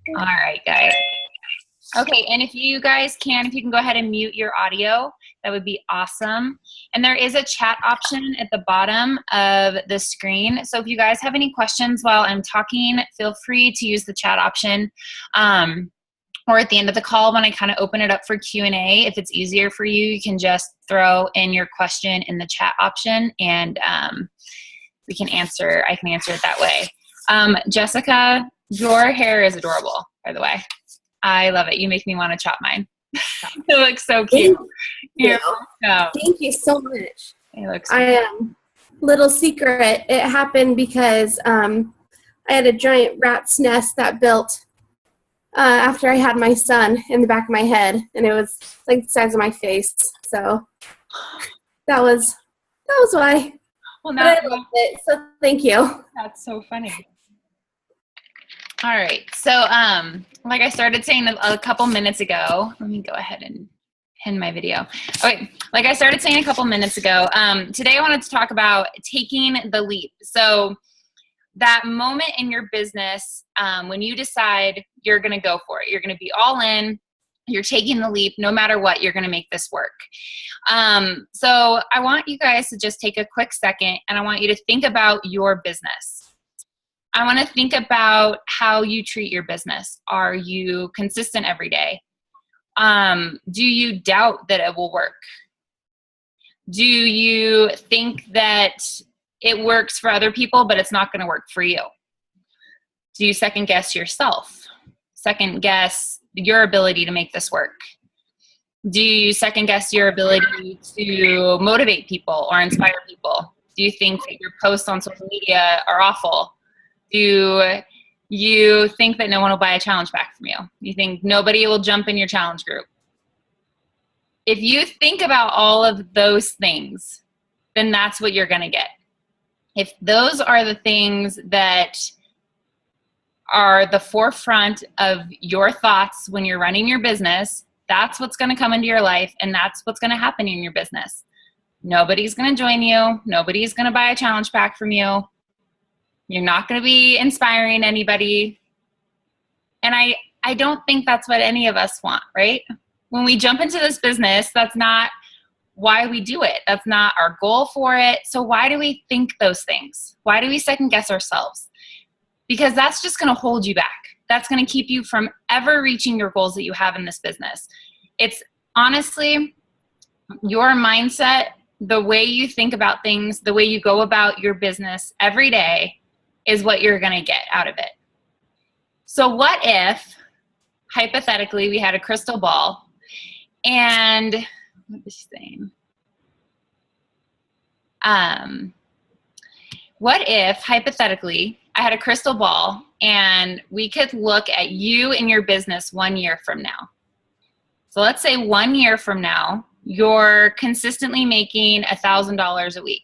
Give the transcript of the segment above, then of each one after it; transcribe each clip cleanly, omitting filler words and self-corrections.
All right, guys. Okay, and if you can go ahead and mute your audio, that would be awesome. And there is a chat option at the bottom of the screen. So if you guys have any questions while I'm talking, feel free to use the chat option. Or at the end of the call when I kind of open it up for Q&A, if it's easier for you, you can just throw in your question in the chat option and I can answer it that way. Jessica, your hair is adorable, by the way. I love it. You make me want to chop mine. It looks so cute. Thank you so much. It looks cute. Little secret, it happened because I had a giant rat's nest that built after I had my son in the back of my head, and it was like the size of my face. So that was why. Well, but I loved it. So thank you. That's so funny. All right. So, like I started saying a couple minutes ago, let me go ahead and pin my video. Okay. Like I started saying a couple minutes ago, today I wanted to talk about taking the leap. So that moment in your business, when you decide you're going to go for it, you're going to be all in, you're taking the leap, no matter what, you're going to make this work. So I want you guys to just take a quick second and I want you to think about your business. I want to think about how you treat your business. Are you consistent every day? Do you doubt that it will work? Do you think that it works for other people, but it's not going to work for you? Do you second guess yourself? Second guess your ability to make this work? Do you second guess your ability to motivate people or inspire people? Do you think that your posts on social media are awful? Do you think that no one will buy a challenge pack from you? You think nobody will jump in your challenge group? If you think about all of those things, then that's what you're going to get. If those are the things that are the forefront of your thoughts when you're running your business, that's what's going to come into your life and that's what's going to happen in your business. Nobody's going to join you. Nobody's going to buy a challenge pack from you. You're not going to be inspiring anybody. And I don't think that's what any of us want, right? When we jump into this business, that's not why we do it. That's not our goal for it. So why do we think those things? Why do we second guess ourselves? Because that's just going to hold you back. That's going to keep you from ever reaching your goals that you have in this business. It's honestly your mindset, the way you think about things, the way you go about your business every day is what you're going to get out of it. So what if, hypothetically, we had a crystal ball and, what was she saying? What if, hypothetically, I had a crystal ball and we could look at you and your business 1 year from now? So let's say 1 year from now, you're consistently making $1,000 a week.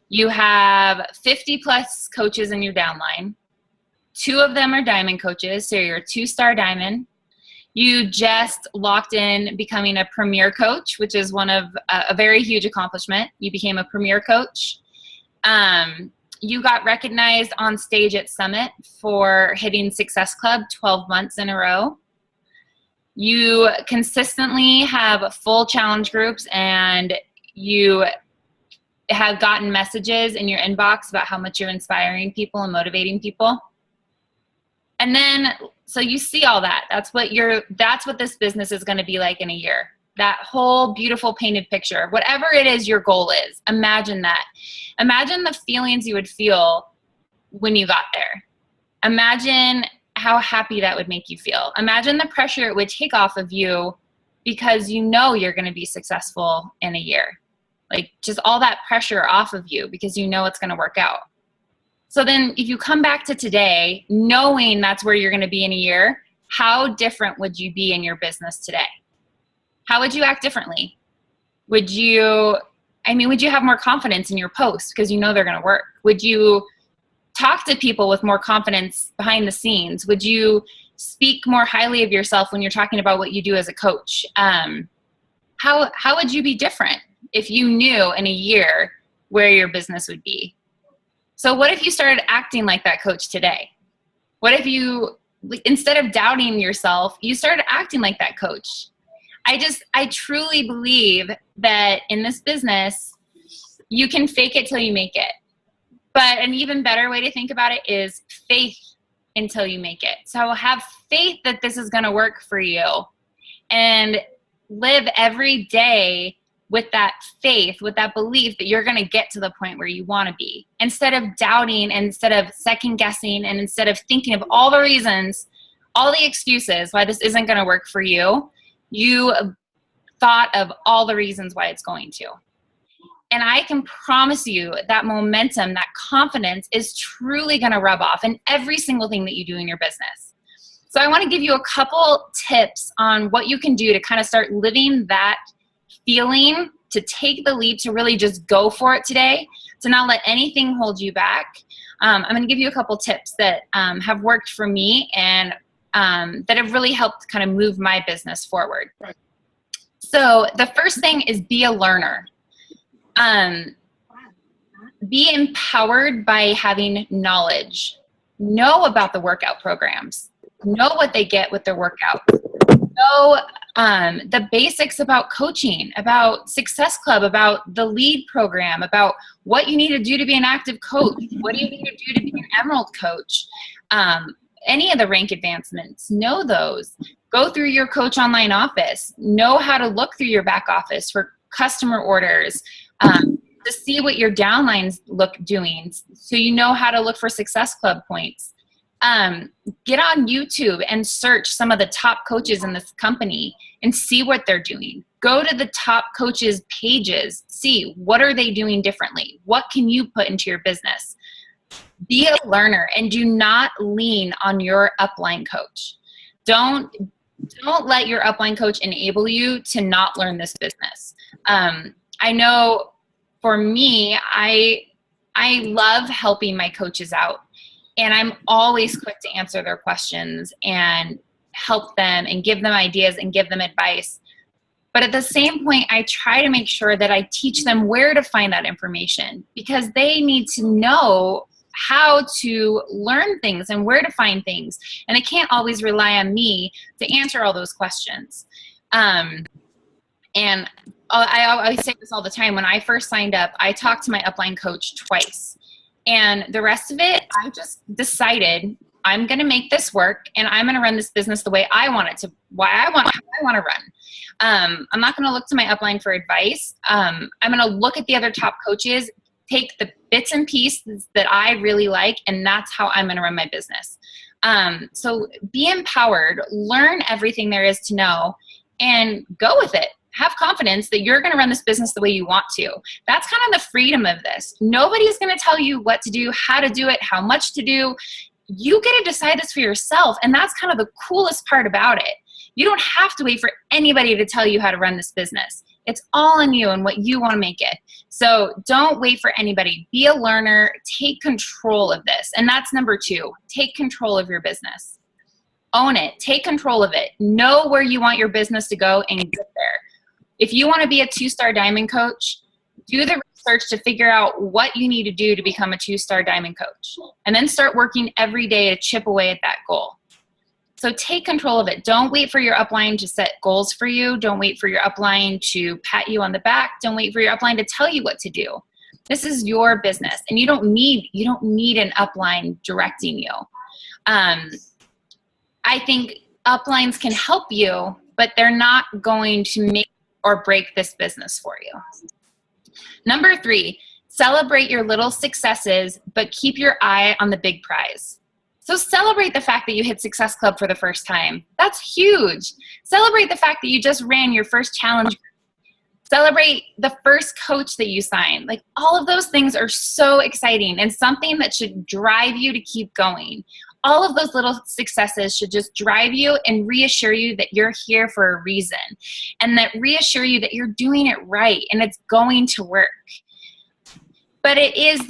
You have 50 plus coaches in your downline. 2 of them are diamond coaches, so you're a 2-star diamond. You just locked in becoming a premier coach, which is one of a very huge accomplishment. You became a premier coach. You got recognized on stage at Summit for hitting Success Club 12 months in a row. You consistently have full challenge groups and you have gotten messages in your inbox about how much you're inspiring people and motivating people. And then, so you see all that. That's what this business is going to be like in a year. That whole beautiful painted picture, whatever it is your goal is, imagine that. Imagine the feelings you would feel when you got there. Imagine how happy that would make you feel. Imagine the pressure it would take off of you because you know you're going to be successful in a year. Like just all that pressure off of you because you know it's going to work out. So then if you come back to today, knowing that's where you're going to be in a year, how different would you be in your business today? How would you act differently? Would you have more confidence in your posts because you know they're going to work? Would you talk to people with more confidence behind the scenes? Would you speak more highly of yourself when you're talking about what you do as a coach? How would you be different if you knew in a year where your business would be? So what if you started acting like that coach today? What if you instead of doubting yourself, you started acting like that coach. I truly believe that in this business, you can fake it till you make it. But an even better way to think about it is faith until you make it. So have faith that this is going to work for you, and live every day with that faith, with that belief that you're going to get to the point where you want to be. Instead of doubting, and instead of second guessing, and instead of thinking of all the reasons, all the excuses why this isn't going to work for you, you thought of all the reasons why it's going to. And I can promise you that momentum, that confidence is truly going to rub off in every single thing that you do in your business. So I want to give you a couple tips on what you can do to kind of start living that feeling, to take the leap, to really just go for it today, to not let anything hold you back. I'm going to give you a couple tips that have worked for me, and that have really helped kind of move my business forward. Right. So the first thing is be a learner. Be empowered by having knowledge. Know about the workout programs. Know what they get with their workout. Know the basics about coaching, about Success Club, about the LEAD program, about what you need to do to be an active coach. What do you need to do to be an Emerald coach? Any of the rank advancements, know those. Go through your Coach Online office. Know how to look through your back office for customer orders, to see what your downlines look doing, so you know how to look for Success Club points. Get on YouTube and search some of the top coaches in this company and see what they're doing. Go to the top coaches' pages, see what are they doing differently. What can you put into your business? Be a learner, and do not lean on your upline coach. Don't let your upline coach enable you to not learn this business. I know for me, I love helping my coaches out, and I'm always quick to answer their questions and help them and give them ideas and give them advice. But at the same point, I try to make sure that I teach them where to find that information, because they need to know how to learn things and where to find things. And they can't always rely on me to answer all those questions. And I always say this all the time. When I first signed up, I talked to my upline coach twice. And the rest of it, I just decided I'm going to make this work, and I'm going to run this business the way I want it to, how I want to run. I'm not going to look to my upline for advice. I'm going to look at the other top coaches, take the bits and pieces that I really like, and that's how I'm going to run my business. So be empowered, learn everything there is to know, and go with it. Have confidence that you're going to run this business the way you want to. That's kind of the freedom of this. Nobody's going to tell you what to do, how to do it, how much to do. You get to decide this for yourself, and that's kind of the coolest part about it. You don't have to wait for anybody to tell you how to run this business. It's all on you and what you want to make it. So don't wait for anybody. Be a learner. Take control of this. And that's number 2. Take control of your business. Own it. Take control of it. Know where you want your business to go and get there. If you want to be a 2-star diamond coach, do the research to figure out what you need to do to become a 2-star diamond coach. And then start working every day to chip away at that goal. So take control of it. Don't wait for your upline to set goals for you. Don't wait for your upline to pat you on the back. Don't wait for your upline to tell you what to do. This is your business, and you don't need an upline directing you. I think uplines can help you, but they're not going to make or break this business for you. Number 3, celebrate your little successes, but keep your eye on the big prize. So celebrate the fact that you hit Success Club for the first time. That's huge. Celebrate the fact that you just ran your first challenge. Celebrate the first coach that you signed. Like, all of those things are so exciting and something that should drive you to keep going. All of those little successes should just drive you and reassure you that you're here for a reason, and that reassure you that you're doing it right and it's going to work. But it is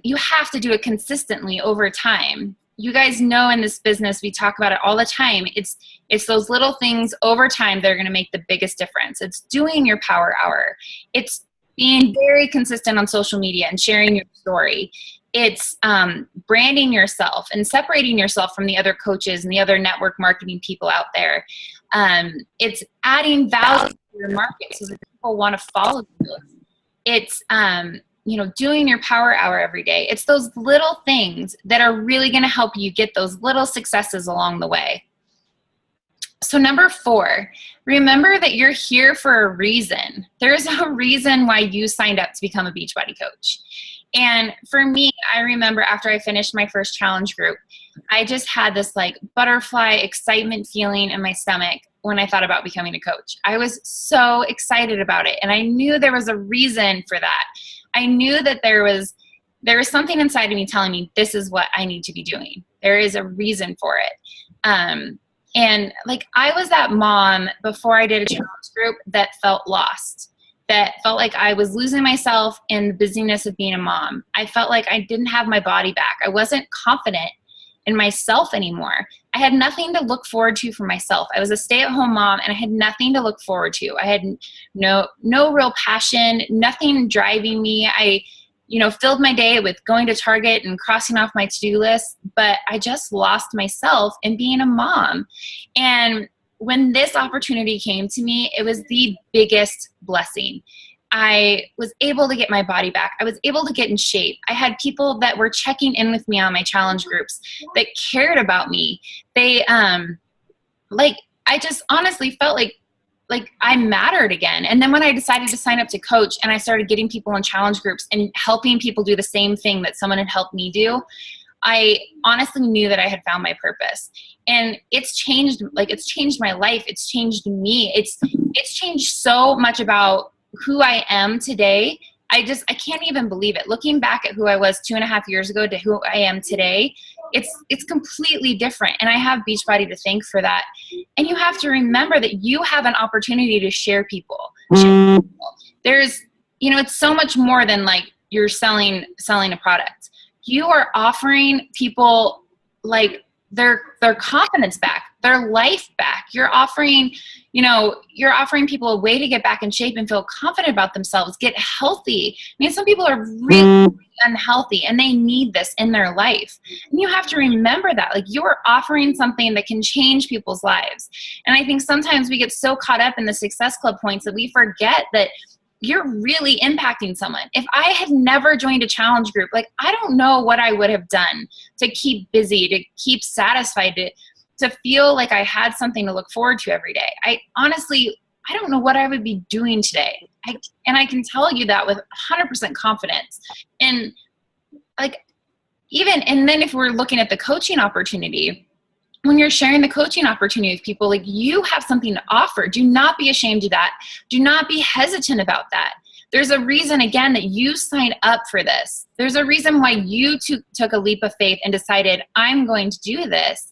you have to do it consistently over time. You guys know in this business, we talk about it all the time. It's those little things over time that are going to make the biggest difference. It's doing your power hour. It's being very consistent on social media and sharing your story. It's branding yourself and separating yourself from the other coaches and the other network marketing people out there. It's adding value to your market so that people want to follow you. It's, doing your power hour every day. It's those little things that are really going to help you get those little successes along the way. So number 4, remember that you're here for a reason. There's a reason why you signed up to become a Beachbody coach. And for me, I remember after I finished my first challenge group, I just had this like butterfly excitement feeling in my stomach when I thought about becoming a coach. I was so excited about it. And I knew there was a reason for that. I knew that there was something inside of me telling me this is what I need to be doing. There is a reason for it. And like I was that mom before I did a challenge group that felt lost. That felt like I was losing myself in the busyness of being a mom. I felt like I didn't have my body back. I wasn't confident in myself anymore. I had nothing to look forward to for myself. I was a stay-at-home mom and I had nothing to look forward to. I had no real passion, nothing driving me. I, filled my day with going to Target and crossing off my to-do list, but I just lost myself in being a mom. And when this opportunity came to me, it was the biggest blessing. I was able to get my body back. I was able to get in shape. I had people that were checking in with me on my challenge groups that cared about me. They, I just honestly felt like I mattered again. And then when I decided to sign up to coach and I started getting people in challenge groups and helping people do the same thing that someone had helped me do, I honestly knew that I had found my purpose. And it's changed my life. It's changed me. It's changed so much about who I am today. I can't even believe it. Looking back at who I was 2.5 years ago to who I am today, it's completely different. And I have Beachbody to thank for that. And you have to remember that you have an opportunity to share people. There's, it's so much more than like you're selling a product. You are offering people like their confidence back, their life back. You're offering people a way to get back in shape and feel confident about themselves, get healthy. I mean, some people are really unhealthy and they need this in their life. And you have to remember that, like, you're offering something that can change people's lives. And I think sometimes we get so caught up in the Success Club points that we forget that you're really impacting someone. If I had never joined a challenge group, like, I don't know what I would have done to keep busy, to keep satisfied, to feel like I had something to look forward to every day. I don't know what I would be doing today. And I can tell you that with 100% confidence. And then if we're looking at the coaching opportunity, when you're sharing the coaching opportunity with people, like, you have something to offer. Do not be ashamed of that. Do not be hesitant about that. There's a reason, again, that you signed up for this. There's a reason why you took a leap of faith and decided, I'm going to do this.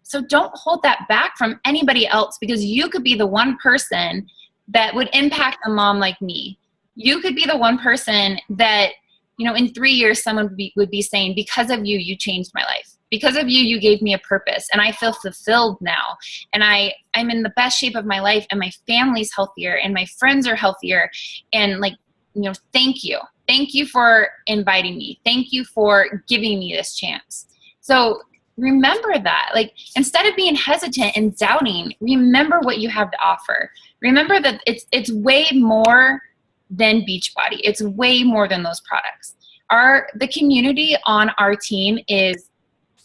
So don't hold that back from anybody else, because you could be the one person that would impact a mom like me. You could be the one person that, in 3 years, someone would be saying, because of you, you changed my life. Because of you, you gave me a purpose, and I feel fulfilled now. And I'm in the best shape of my life, and my family's healthier, and my friends are healthier. And thank you. Thank you for inviting me. Thank you for giving me this chance. So remember that, instead of being hesitant and doubting, remember what you have to offer. Remember that it's way more than Beachbody. It's way more than those products. The community on our team is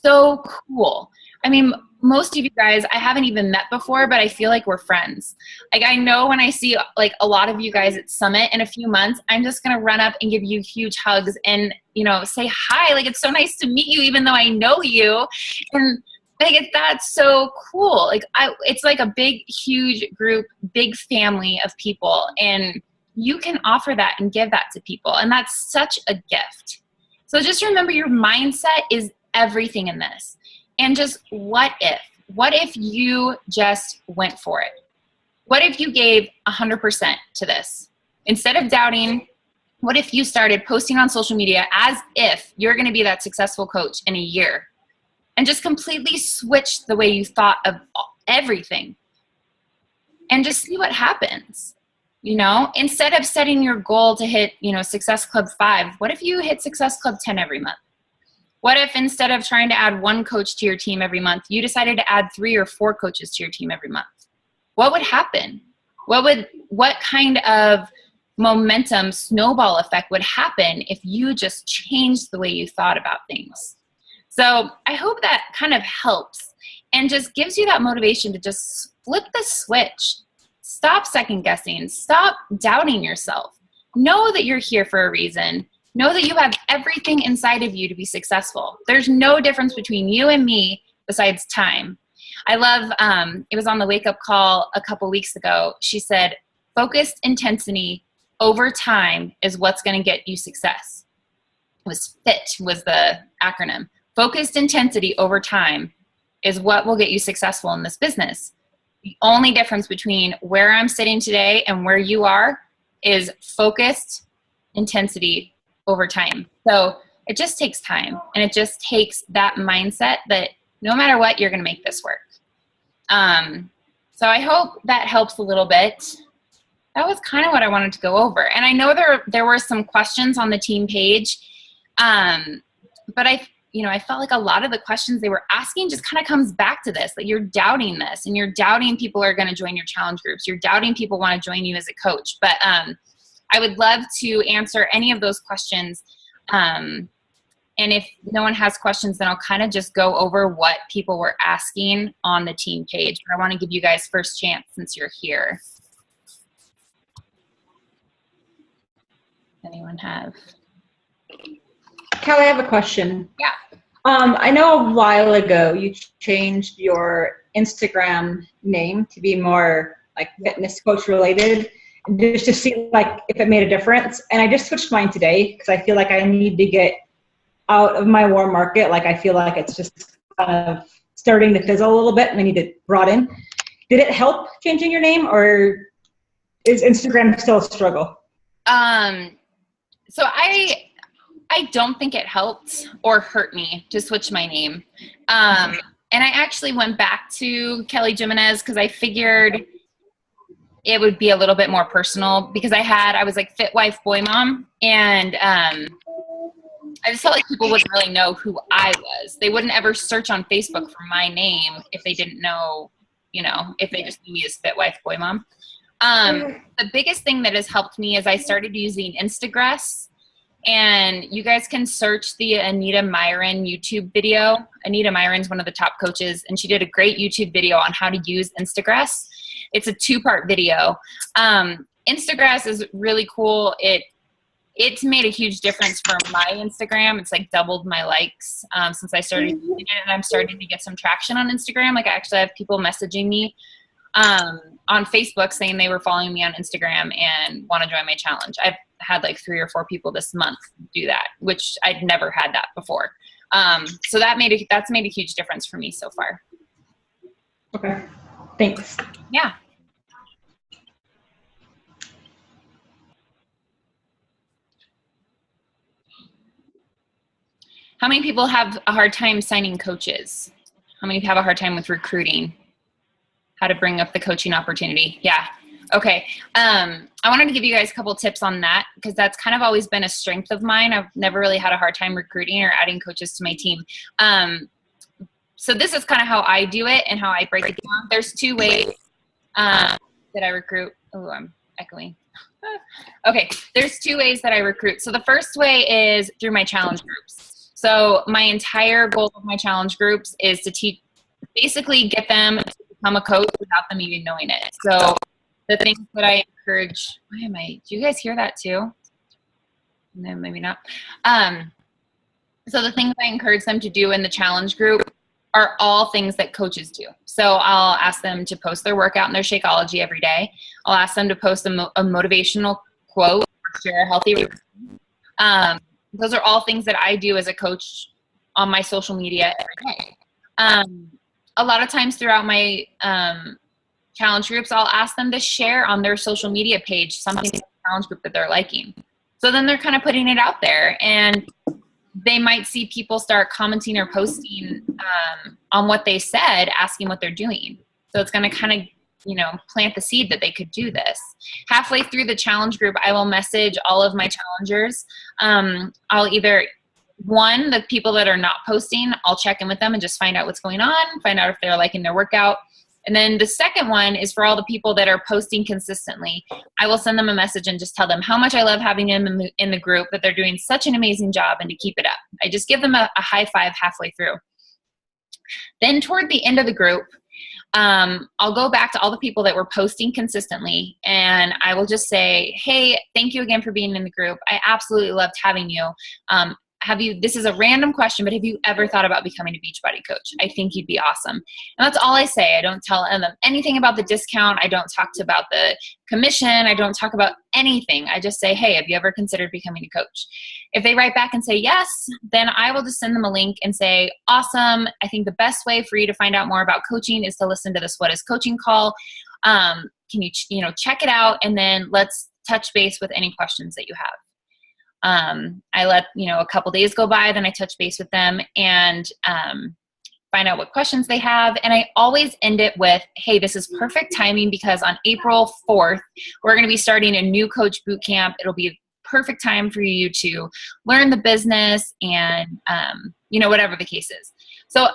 so cool. I mean, most of you guys I haven't even met before, but I feel like we're friends. I know when I see a lot of you guys at Summit in a few months, I'm just going to run up and give you huge hugs and, say hi. It's so nice to meet you, even though I know you. And that's so cool. It's like a big, huge group, big family of people. And you can offer that and give that to people. And that's such a gift. So just remember, your mindset is everything in this. And just what if you just went for it? What if you gave 100% to this? Instead of doubting, what if you started posting on social media as if you're going to be that successful coach in a year, and just completely switch the way you thought of everything and just see what happens? You know, instead of setting your goal to hit, Success Club 5, what if you hit Success Club 10 every month? What if instead of trying to add 1 coach to your team every month, you decided to add 3 or 4 coaches to your team every month? What would happen? What kind of momentum snowball effect would happen if you just changed the way you thought about things? So I hope that kind of helps and just gives you that motivation to just flip the switch. Stop second guessing. Stop doubting yourself. Know that you're here for a reason. Know that you have everything inside of you to be successful. There's no difference between you and me besides time. I love, it was on the wake up call a couple weeks ago. She said, focused intensity over time is what's going to get you success. It was FIT was the acronym. Focused intensity over time is what will get you successful in this business. The only difference between where I'm sitting today and where you are is focused intensity over time. So it just takes time, and it just takes that mindset that no matter what, you're going to make this work. So I hope that helps a little bit. That was kind of what I wanted to go over. And I know there were some questions on the team page, but I felt like a lot of the questions they were asking just kind of comes back to this, that you're doubting this, and you're doubting people are going to join your challenge groups. You're doubting people want to join you as a coach. But I would love to answer any of those questions. And if no one has questions, then I'll kind of just go over what people were asking on the team page. But I want to give you guys first chance since you're here. Anyone have? Kelly, I have a question. Yeah. I know a while ago you changed your Instagram name to be more like fitness coach related, just to see like if it made a difference. And I just switched mine today because I feel like I need to get out of my warm market. Like I feel like it's just kind of starting to fizzle a little bit and I need it brought in. Did it help changing your name, or is Instagram still a struggle? So I don't think it helped or hurt me to switch my name. And I actually went back to Kelly Jimenez because I figured it would be a little bit more personal, because I was like Fit Wife Boy Mom, and I just felt like people wouldn't really know who I was. They wouldn't ever search on Facebook for my name if they didn't know, if they just knew me as Fit Wife Boy Mom. The biggest thing that has helped me is I started using Instagress. And you guys can search the Anita Myron YouTube video. Anita Myron's one of the top coaches, and she did a great YouTube video on how to use Instagress. It's a 2-part video. Instagress is really cool. It's made a huge difference for my Instagram. It's like doubled my likes since I started using it, and I'm starting to get some traction on Instagram. Like I actually have people messaging me on Facebook saying they were following me on Instagram and want to join my challenge. I've had like 3 or 4 people this month do that, which I'd never had that before. So that's made a huge difference for me so far. Okay, thanks. Yeah. How many people have a hard time signing coaches? How many have a hard time with recruiting? How to bring up the coaching opportunity? Yeah. Okay. I wanted to give you guys a couple tips on that, because that's kind of always been a strength of mine. I've never really had a hard time recruiting or adding coaches to my team. So this is kind of how I do it and how I break it down. There's 2 ways that I recruit. Oh, I'm echoing. Okay. There's 2 ways that I recruit. So the first way is through my challenge groups. So my entire goal of my challenge groups is to basically get them to become a coach without them even knowing it. So the things that I encourage, do you guys hear that too? No, maybe not. So the things I encourage them to do in the challenge group are all things that coaches do. So I'll ask them to post their workout and their Shakeology every day. I'll ask them to post a motivational quote or share a healthy routine. Those are all things that I do as a coach on my social media every day. A lot of times throughout my challenge groups, I'll ask them to share on their social media page something in the challenge group that they're liking. So then they're kind of putting it out there, and they might see people start commenting or posting on what they said, asking what they're doing. So it's going to kind of plant the seed that they could do this. Halfway through the challenge group, I will message all of my challengers. I'll either, the people that are not posting, I'll check in with them and just find out what's going on, find out if they're liking their workout. And then the second one is for all the people that are posting consistently. I will send them a message and just tell them how much I love having them in the group, that they're doing such an amazing job, and to keep it up. I just give them a high five halfway through. Then toward the end of the group, I'll go back to all the people that were posting consistently, and I will just say, hey, thank you again for being in the group. I absolutely loved having you. This is a random question, but have you ever thought about becoming a Beachbody coach? I think you'd be awesome. And that's all I say. I don't tell them anything about the discount. I don't talk about the commission. I don't talk about anything. I just say, hey, have you ever considered becoming a coach? If they write back and say yes, then I will just send them a link and say, awesome. I think the best way for you to find out more about coaching is to listen to this What is Coaching call. Can you, check it out, and then let's touch base with any questions that you have. I let, a couple days go by, then I touch base with them and find out what questions they have. And I always end it with, hey, this is perfect timing because on April 4th, we're going to be starting a new coach boot camp. It'll be a perfect time for you to learn the business and, whatever the case is. So,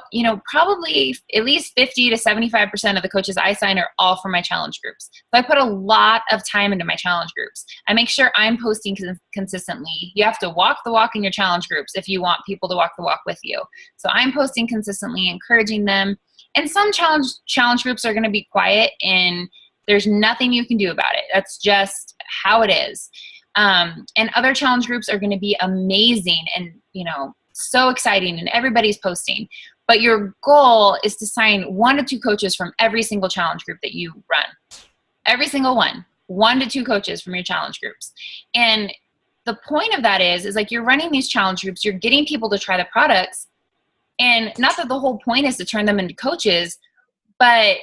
probably at least 50 to 75% of the coaches I sign are all from my challenge groups. So I put a lot of time into my challenge groups. I make sure I'm posting consistently. You have to walk the walk in your challenge groups if you want people to walk the walk with you. So I'm posting consistently, encouraging them. And some challenge groups are going to be quiet, and there's nothing you can do about it. That's just how it is. And other challenge groups are going to be amazing and, so exciting, and everybody's posting. But your goal is to sign 1 to 2 coaches from every single challenge group that you run. Every single one. 1 to 2 coaches from your challenge groups. And the point of that is like you're running these challenge groups, you're getting people to try the products. And not that the whole point is to turn them into coaches, but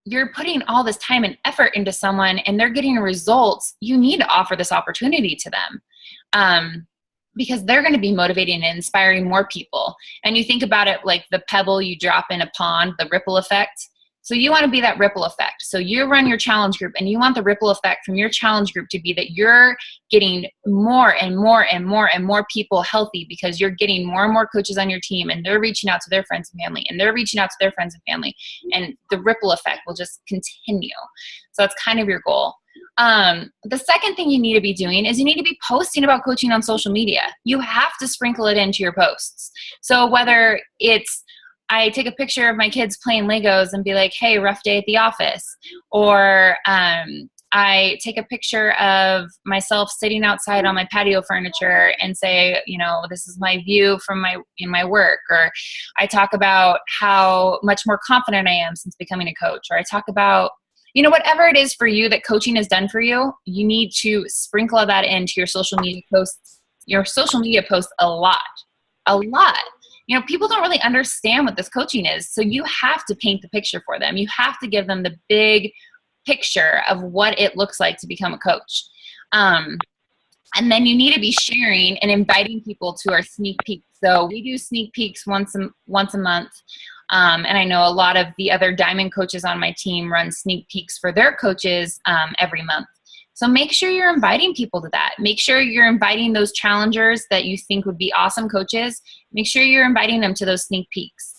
you're putting all this time and effort into someone and they're getting results. You need to offer this opportunity to them. Because they're going to be motivating and inspiring more people. And you think about it like the pebble you drop in a pond, the ripple effect. So you want to be that ripple effect. So you run your challenge group and you want the ripple effect from your challenge group to be that you're getting more and more and more and more people healthy because you're getting more and more coaches on your team, and they're reaching out to their friends and family, and they're reaching out to their friends and family. And the ripple effect will just continue. So that's kind of your goal. The second thing you need to be doing is you need to be posting about coaching on social media. You have to sprinkle it into your posts. So whether it's, I take a picture of my kids playing Legos and be like, hey, rough day at the office. Or I take a picture of myself sitting outside on my patio furniture and say, this is my view from my work. Or I talk about how much more confident I am since becoming a coach. Or I talk about whatever it is for you that coaching has done for you, you need to sprinkle that into your social media posts. Your social media posts a lot. People don't really understand what this coaching is. So you have to paint the picture for them. You have to give them the big picture of what it looks like to become a coach. And then you need to be sharing and inviting people to our sneak peeks. So we do sneak peeks once a month. And I know a lot of the other diamond coaches on my team run sneak peeks for their coaches every month. So make sure you're inviting people to that. Make sure you're inviting those challengers that you think would be awesome coaches. Make sure you're inviting them to those sneak peeks.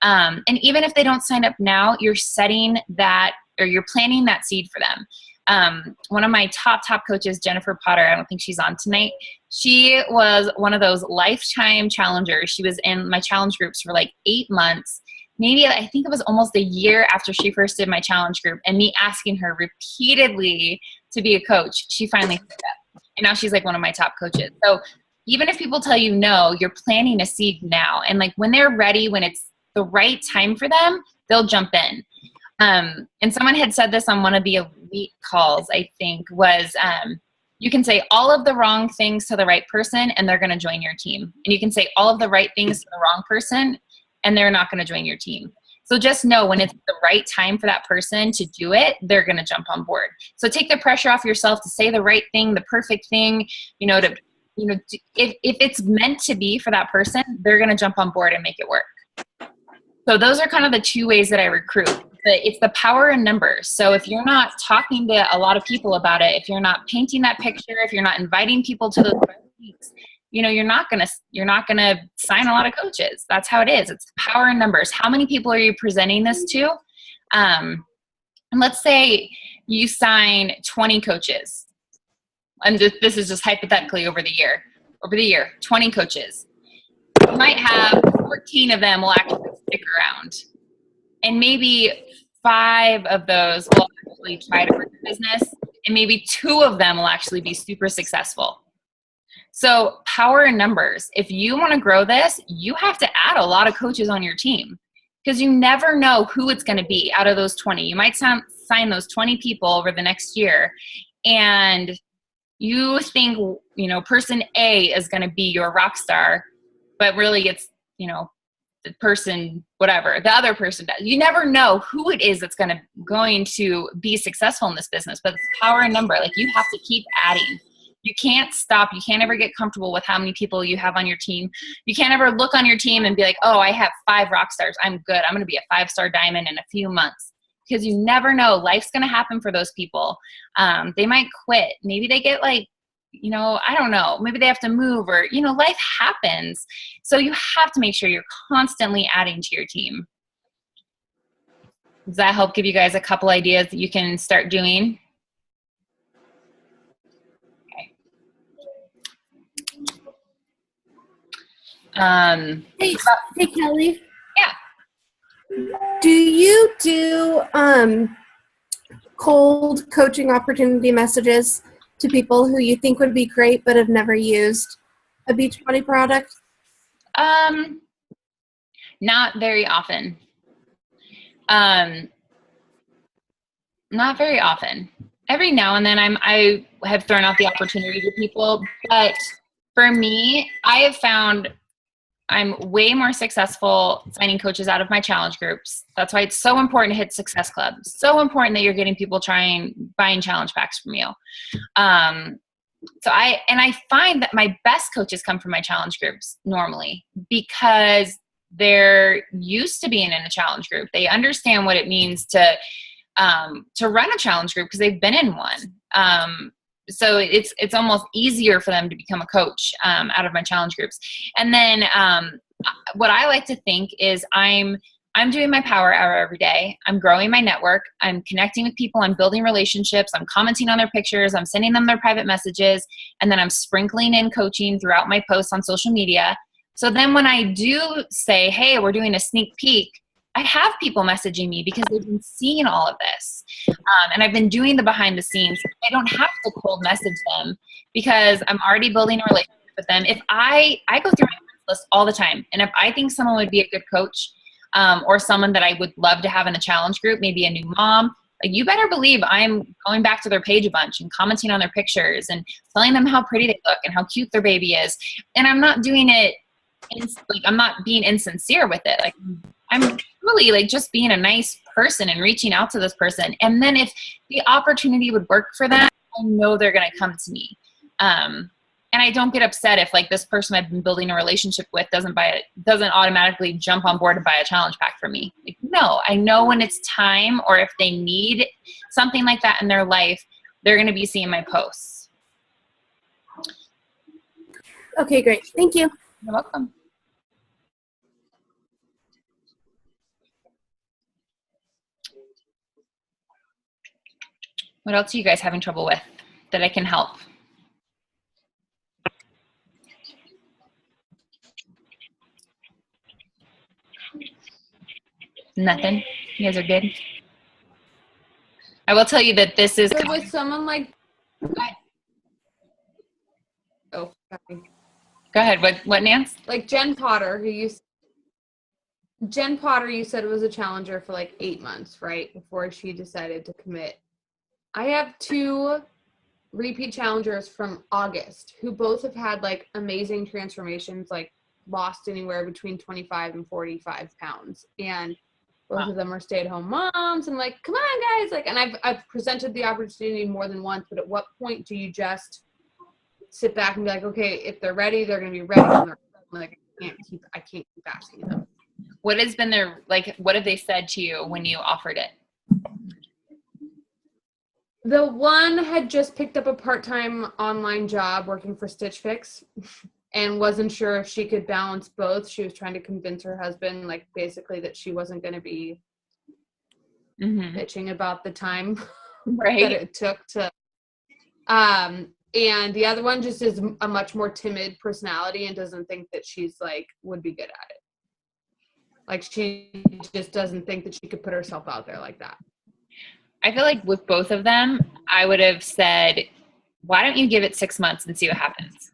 And even if they don't sign up now, you're setting that, or you're planting that seed for them. One of my top coaches, Jennifer Potter, I don't think she's on tonight. She was one of those lifetime challengers. She was in my challenge groups for like 8 months. Maybe I think it was almost a year after she first did my challenge group, and me asking her repeatedly to be a coach, she finally said that. And now she's like one of my top coaches. So even if people tell you no, you're planting a seed now. And like when they're ready, when it's the right time for them, they'll jump in. And someone had said this on one of the elite calls, I think, was you can say all of the wrong things to the right person and they're going to join your team. And you can say all of the right things to the wrong person and they're not going to join your team. So just know when it's the right time for that person to do it, they're going to jump on board. So take the pressure off yourself to say the right thing, the perfect thing, if it's meant to be for that person, they're going to jump on board and make it work. So those are kind of the 2 ways that I recruit. it's the power in numbers. So if you're not talking to a lot of people about it, if you're not painting that picture, if you're not inviting people to those weeks, you know, you're not gonna sign a lot of coaches. That's how it is. It's power in numbers. How many people are you presenting this to? And let's say you sign 20 coaches, and this is just hypothetically over the year, 20 coaches. You might have 14 of them will actually stick around, and maybe 5 of those will actually try to run the business, and maybe 2 of them will actually be super successful. So power in numbers. If you want to grow this, you have to add a lot of coaches on your team, because you never know who it's going to be out of those 20. You might sign those 20 people over the next year, and you think, you know, person A is going to be your rock star, but really it's, you know, the person, whatever, the other person does. You never know who it is that's going to be successful in this business, but it's power in number. Like, you have to keep adding. You can't stop. You can't ever get comfortable with how many people you have on your team. You can't ever look on your team and be like, oh, I have 5 rock stars. I'm good. I'm going to be a 5-star diamond in a few months. Because you never know. Life's going to happen for those people. They might quit. Maybe they get like, you know, I don't know. Maybe they have to move, or, you know, life happens. So you have to make sure you're constantly adding to your team. Does that help give you guys a couple ideas that you can start doing? Hey, Kelly. Yeah. Do you do cold coaching opportunity messages to people who you think would be great but have never used a Beachbody product? Not very often. Not very often. Every now and then I have thrown out the opportunity to people, but for me, I have found I'm way more successful signing coaches out of my challenge groups. That's why it's so important to hit Success Club. So important that you're getting people buying challenge packs from you. So I find that my best coaches come from my challenge groups normally, because they're used to being in a challenge group. They understand what it means to run a challenge group because they've been in one. So it's almost easier for them to become a coach out of my challenge groups. And then what I like to think is I'm doing my power hour every day. I'm growing my network. I'm connecting with people. I'm building relationships. I'm commenting on their pictures. I'm sending them their private messages. And then I'm sprinkling in coaching throughout my posts on social media. So then when I do say, hey, we're doing a sneak peek, I have people messaging me because they've been seeing all of this. And I've been doing the behind the scenes. I don't have to cold message them because I'm already building a relationship with them. If I go through my friends list all the time, and if I think someone would be a good coach, or someone that I would love to have in a challenge group, maybe a new mom, like, you better believe I'm going back to their page a bunch and commenting on their pictures and telling them how pretty they look and how cute their baby is. And I'm not doing it, I'm not being insincere with it. Like, I'm truly like just being a nice person and reaching out to this person. And then if the opportunity would work for them, I know they're going to come to me. And I don't get upset if, like, this person I've been building a relationship with doesn't automatically jump on board and buy a challenge pack for me. Like, no, I know when it's time, or if they need something like that in their life, they're going to be seeing my posts. Okay, great. Thank you. You're welcome. What else are you guys having trouble with that I can help? Nothing? You guys are good? I will tell you that this is... So with someone like... Oh, sorry. Go ahead. What, Nance? Like Jen Potter, you said was a challenger for like 8 months, right? Before she decided to commit. I have 2 repeat challengers from August who both have had like amazing transformations, like lost anywhere between 25 and 45 pounds. And both of them are stay-at-home moms. And like, come on, guys. Like, and I've presented the opportunity more than once, but at what point do you just sit back and be like, okay, if they're ready, they're going to be ready. And like, I can't keep asking them. what has been their, like, what have they said to you when you offered it? The one had just picked up a part-time online job working for Stitch Fix and wasn't sure if she could balance both. She was trying to convince her husband, like, basically that she wasn't going to be bitching about the time that it took to and the other one just is a much more timid personality and doesn't think that she's like would be good at it. Like, she just doesn't think that she could put herself out there like that. I feel like with both of them, I would have said, why don't you give it 6 months and see what happens?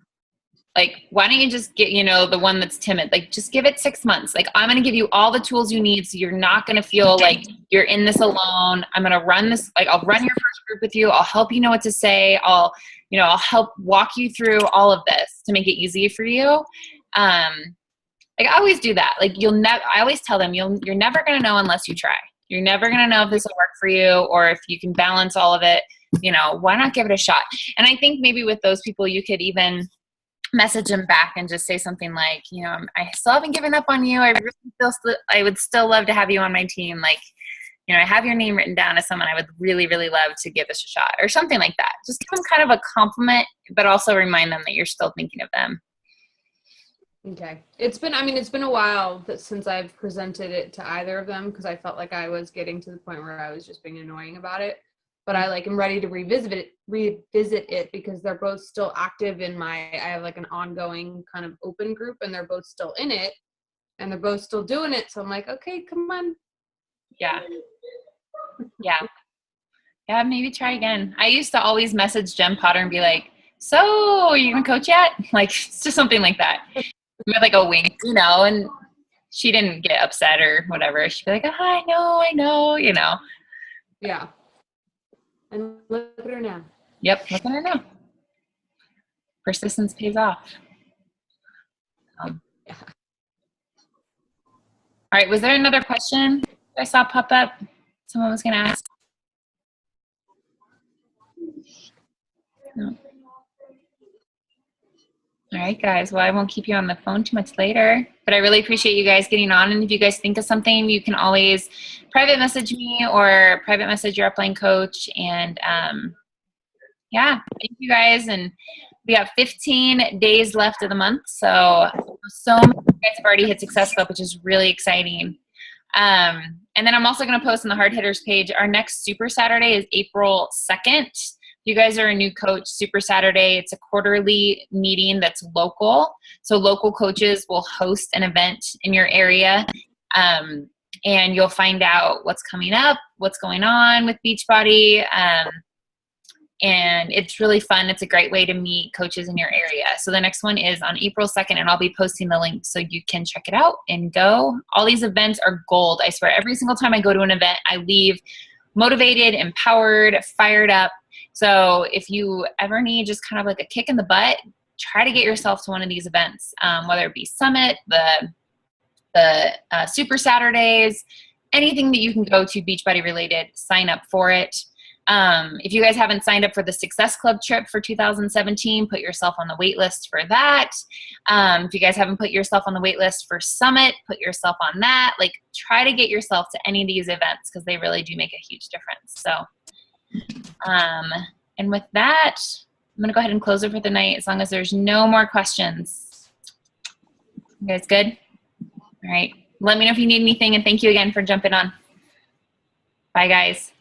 Like, why don't you just get, the one that's timid, like, just give it 6 months. Like, I'm going to give you all the tools you need so you're not going to feel like you're in this alone. I'm going to run this, like, I'll run your first group with you. I'll help you know what to say. I'll help walk you through all of this to make it easy for you. Like, I always do that. Like, I always tell them, you're never going to know unless you try. You're never going to know if this will work for you or if you can balance all of it. Why not give it a shot? And I think maybe with those people, you could even message them back and just say something like, I still haven't given up on you. I would still love to have you on my team. Like, I have your name written down as someone I would really, really love to give this a shot, or something like that. Just give them kind of a compliment, but also remind them that you're still thinking of them. Okay. It's been a while since I've presented it to either of them, because I felt like I was getting to the point where I was just being annoying about it. But I am ready to revisit it because they're both still active in I have like an ongoing kind of open group, and they're both still in it and they're both still doing it. So I'm like, okay, come on. Yeah. Yeah. Maybe try again. I used to always message Jen Potter and be like, so are you going to coach yet? Like, it's just something like that. With like a wink, and she didn't get upset or whatever. She'd be like, oh, I know. Yeah. And look at her now. Yep, look at her now. Persistence pays off. Yeah. All right, was there another question I saw pop up? Someone was going to ask? No. All right, guys. Well, I won't keep you on the phone too much later, but I really appreciate you guys getting on. And if you guys think of something, you can always private message me or private message your upline coach. And thank you guys. And we have 15 days left of the month. So many of you guys have already hit Success Club, which is really exciting. And then I'm also going to post on the Hard Hitters page. Our next Super Saturday is April 2nd. You guys are a new coach, Super Saturday. It's a quarterly meeting that's local. So local coaches will host an event in your area. And you'll find out what's coming up, what's going on with Beachbody. And it's really fun. It's a great way to meet coaches in your area. So the next one is on April 2nd, and I'll be posting the link so you can check it out and go. All these events are gold. I swear, every single time I go to an event, I leave motivated, empowered, fired up. So if you ever need just kind of like a kick in the butt, try to get yourself to one of these events, whether it be Summit, the Super Saturdays, anything that you can go to Beachbody related, sign up for it. If you guys haven't signed up for the Success Club trip for 2017, put yourself on the wait list for that. If you guys haven't put yourself on the wait list for Summit, put yourself on that. Like, try to get yourself to any of these events because they really do make a huge difference. So, and with that, I'm going to go ahead and close it for the night as long as there's no more questions. You guys good? All right. Let me know if you need anything, and thank you again for jumping on. Bye, guys.